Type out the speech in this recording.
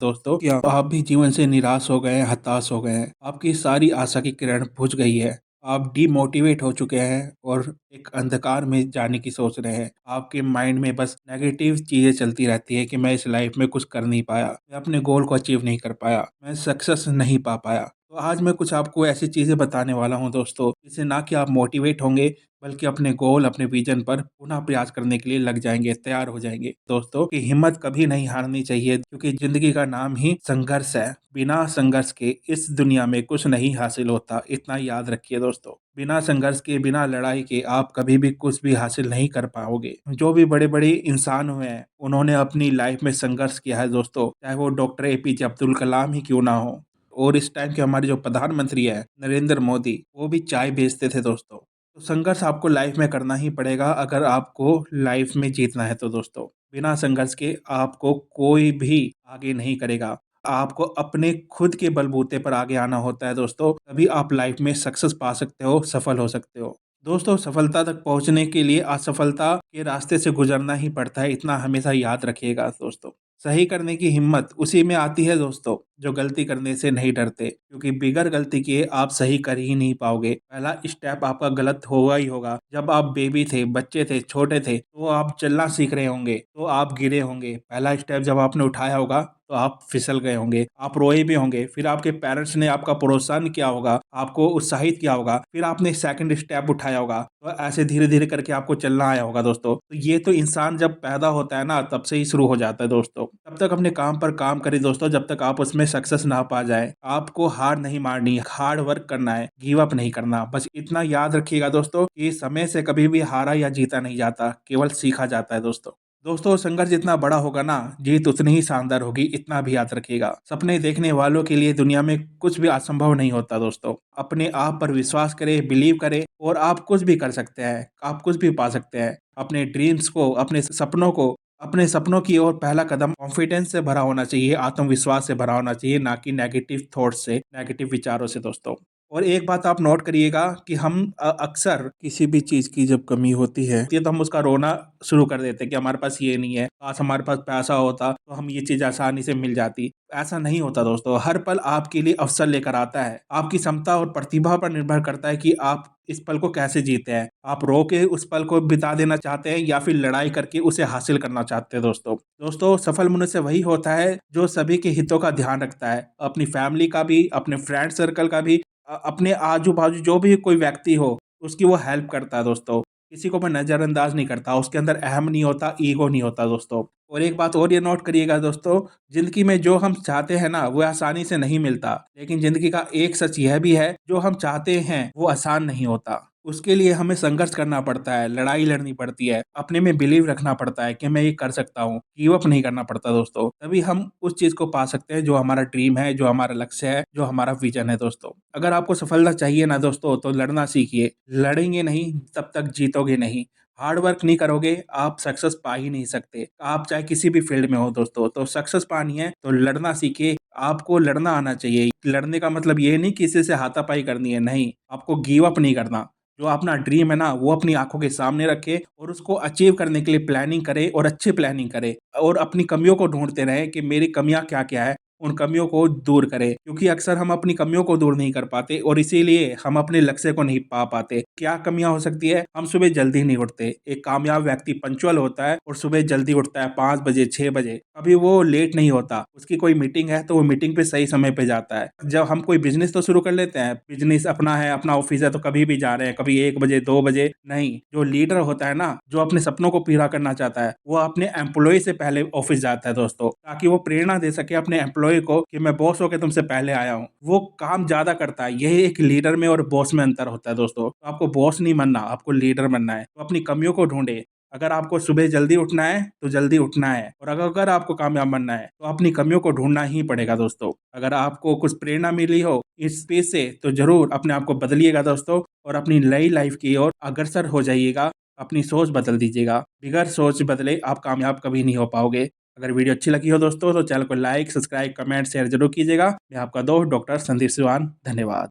दोस्तों, क्या आप भी जीवन से निराश हो गए हैं, हताश हो गए हैं? आपकी सारी आशा की किरण बुझ गई है। आप डिमोटिवेट हो चुके हैं और एक अंधकार में जाने की सोच रहे हैं। आपके माइंड में बस नेगेटिव चीज़ें चलती रहती है कि मैं इस लाइफ में कुछ कर नहीं पाया, मैं अपने गोल को अचीव नहीं कर पाया, मैं सक्सेस नहीं पा पाया। तो आज मैं कुछ आपको ऐसी चीज़ें बताने वाला हूँ दोस्तों, जिससे ना कि आप मोटिवेट होंगे, बल्कि अपने गोल, अपने विज़न पर पुनः प्रयास करने के लिए लग जाएँगे, तैयार हो जाएँगे। दोस्तों की हिम्मत कभी नहीं हारनी चाहिए, क्योंकि ज़िंदगी का नाम ही संघर्ष है। बिना संघर्ष के इस दुनिया में कुछ नहीं हासिल होता, इतना याद रखिए दोस्तों। बिना संघर्ष के, बिना लड़ाई के आप कभी भी कुछ भी हासिल नहीं कर पाओगे। जो भी बड़े-बड़े इंसान हुए हैं, उन्होंने अपनी लाइफ में संघर्ष किया है दोस्तों, चाहे वो डॉक्टर एपीजे अब्दुल कलाम ही क्यों ना हो। और इस टाइम के हमारे जो प्रधानमंत्री है नरेंद्र मोदी, वो भी चाय बेचते थे दोस्तों। तो संघर्ष आपको लाइफ में करना ही पड़ेगा, अगर आपको लाइफ में जीतना है तो दोस्तों। बिना संघर्ष के आपको कोई भी आगे नहीं करेगा। आपको अपने खुद के बलबूते पर आगे आना होता है दोस्तों, तभी आप लाइफ में सक्सेस पा सकते हो, सफल हो सकते हो। दोस्तों, सफलता तक पहुंचने के लिए असफलता के रास्ते से गुजरना ही पड़ता है, इतना हमेशा याद रखिएगा दोस्तों। सही करने की हिम्मत उसी में आती है दोस्तों, जो गलती करने से नहीं डरते, क्योंकि बिगैर गलती किए आप सही कर ही नहीं पाओगे। पहला स्टेप आपका गलत होगा ही होगा। जब आप बेबी थे, बच्चे थे, छोटे थे, तो आप चलना सीख रहे होंगे, तो आप गिरे होंगे। पहला स्टेप जब आपने उठाया होगा, तो आप फिसल गए होंगे, आप रोए भी होंगे। फिर आपके पेरेंट्स ने आपका प्रोत्साहन किया होगा, आपको उत्साहित किया होगा, फिर आपने सेकंड स्टेप उठाया होगा। तो ऐसे धीरे-धीरे करके आपको चलना आया होगा दोस्तों। तो ये तो इंसान जब पैदा होता है ना, तब से ही शुरू हो जाता है दोस्तों। तब तक अपने काम पर काम करें दोस्तों, जब तक आप उसमें सक्सेस ना पा जाएँ। आपको हार नहीं माननी है, हार्ड वर्क करना है, गिव अप नहीं करना। बस इतना याद रखिएगा दोस्तों कि समय से कभी भी हारा या जीता नहीं जाता, केवल सीखा जाता है दोस्तों। दोस्तों, संघर्ष जितना बड़ा होगा ना, जीत उतनी ही शानदार होगी, इतना भी याद रखिएगा। सपने देखने वालों के लिए दुनिया में कुछ भी असंभव नहीं होता दोस्तों। अपने आप पर विश्वास करें, बिलीव करें और आप कुछ भी कर सकते हैं, आप कुछ भी पा सकते हैं। अपने ड्रीम्स को, अपने सपनों की ओर पहला कदम कॉन्फिडेंस से भरा होना चाहिए, आत्मविश्वास से भरा होना चाहिए, ना कि नेगेटिव थॉट्स से, नेगेटिव विचारों से दोस्तों। और एक बात आप नोट करिएगा कि हम अक्सर किसी भी चीज़ की जब कमी होती है, तो हम उसका रोना शुरू कर देते हैं कि हमारे पास ये नहीं है, काश हमारे पास पैसा होता तो हम ये चीज़ आसानी से मिल जाती। ऐसा नहीं होता दोस्तों, हर पल आपके लिए अवसर लेकर आता है। आपकी क्षमता और प्रतिभा पर निर्भर करता है कि आप इस पल को कैसे जीते हैं। आप रो के उस पल को बिता देना चाहते हैं, या फिर लड़ाई करके उसे हासिल करना चाहते हैं दोस्तों। दोस्तों, सफल मनुष्य वही होता है जो सभी के हितों का ध्यान रखता है, अपनी फैमिली का भी, अपने फ्रेंड सर्कल का भी, अपने आजू-बाजू जो भी कोई व्यक्ति हो, उसकी वो हेल्प करता है दोस्तों। किसी को वो नज़रअंदाज नहीं करता, उसके अंदर अहम नहीं होता, ईगो नहीं होता दोस्तों। और एक बात और ये नोट करिएगा दोस्तों, ज़िंदगी में जो हम चाहते हैं ना, वो आसानी से नहीं मिलता। लेकिन ज़िंदगी का एक सच यह भी है, जो हम चाहते हैं, वो आसान नहीं होता। उसके लिए हमें संघर्ष करना पड़ता है, लड़ाई लड़नी पड़ती है, अपने में बिलीव रखना पड़ता है कि मैं ये कर सकता हूँ, गिव अप नहीं करना पड़ता दोस्तों। तभी हम उस चीज़ को पा सकते हैं जो हमारा ड्रीम है, जो हमारा लक्ष्य है, जो हमारा विज़न है दोस्तों। अगर आपको सफलता चाहिए ना दोस्तों, तो लड़ना सीखिए। लड़ेंगे नहीं, तब तक जीतोगे नहीं। हार्ड वर्क नहीं करोगे, आप सक्सेस पा ही नहीं सकते। आप चाहे किसी भी फील्ड में हो दोस्तों, तो सक्सेस पानी है तो लड़ना सीखिए। आपको लड़ना आना चाहिए। लड़ने का मतलब ये नहीं किसी से हाथापाई करनी है, नहीं। आपको गिव अप नहीं करना। जो अपना ड्रीम है ना, वो अपनी आँखों के सामने रखें और उसको अचीव करने के लिए प्लानिंग करें, और अच्छी प्लानिंग करें, और अपनी कमियों को ढूँढते रहें कि मेरी कमियाँ क्या-क्या है, उन कमियों को दूर करें। क्योंकि अक्सर हम अपनी कमियों को दूर नहीं कर पाते, और इसीलिए हम अपने लक्ष्य को नहीं पा पाते। क्या कमियाँ हो सकती है? हम सुबह जल्दी नहीं उठते। एक कामयाब व्यक्ति पंक्चुअल होता है और सुबह जल्दी उठता है 5 बजे, 6 बजे। कभी वो लेट नहीं होता। उसकी कोई मीटिंग है तो वो मीटिंग पे सही समय पे जाता है। जब हम कोई बिज़नेस तो शुरू कर लेते हैं, बिज़नेस अपना है, अपना ऑफ़िस है, तो कभी भी जा रहे हैं, कभी 1 बजे, 2 बजे, नहीं। जो लीडर होता है ना, जो अपने सपनों को पूरा करना चाहता है, वो अपने एम्प्लॉयी से पहले ऑफ़िस जाता है दोस्तों, ताकि वो प्रेरणा दे सके अपने एम्प्लॉयी को कि मैं बॉस होके तुमसे पहले आया हूँ। वो काम ज़्यादा करता है। यही एक लीडर में और बॉस में अंतर होता है दोस्तों। तो आपको बॉस नहीं बनना, आपको लीडर बनना है। तो अपनी कमियों को ढूँढे। अगर आपको सुबह जल्दी उठना है, तो जल्दी उठना है, और अगर आपको कामयाब बनना है, तो अपनी कमियों को ढूँढना ही पड़ेगा दोस्तों। अगर आपको कुछ प्रेरणा मिली हो इस स्पेस से, तो ज़रूर अपने आप को बदलिएगा दोस्तों, और अपनी नई लाइफ़ की ओर अग्रसर हो जाइएगा। अपनी सोच बदल दीजिएगा। बगैर सोच बदले आप कामयाब कभी नहीं हो पाओगे। अगर वीडियो अच्छी लगी हो दोस्तों, तो चैनल को लाइक, सब्सक्राइब, कमेंट, शेयर ज़रूर कीजिएगा। मैं आपका दोस्त डॉक्टर संदीप सिवान, धन्यवाद।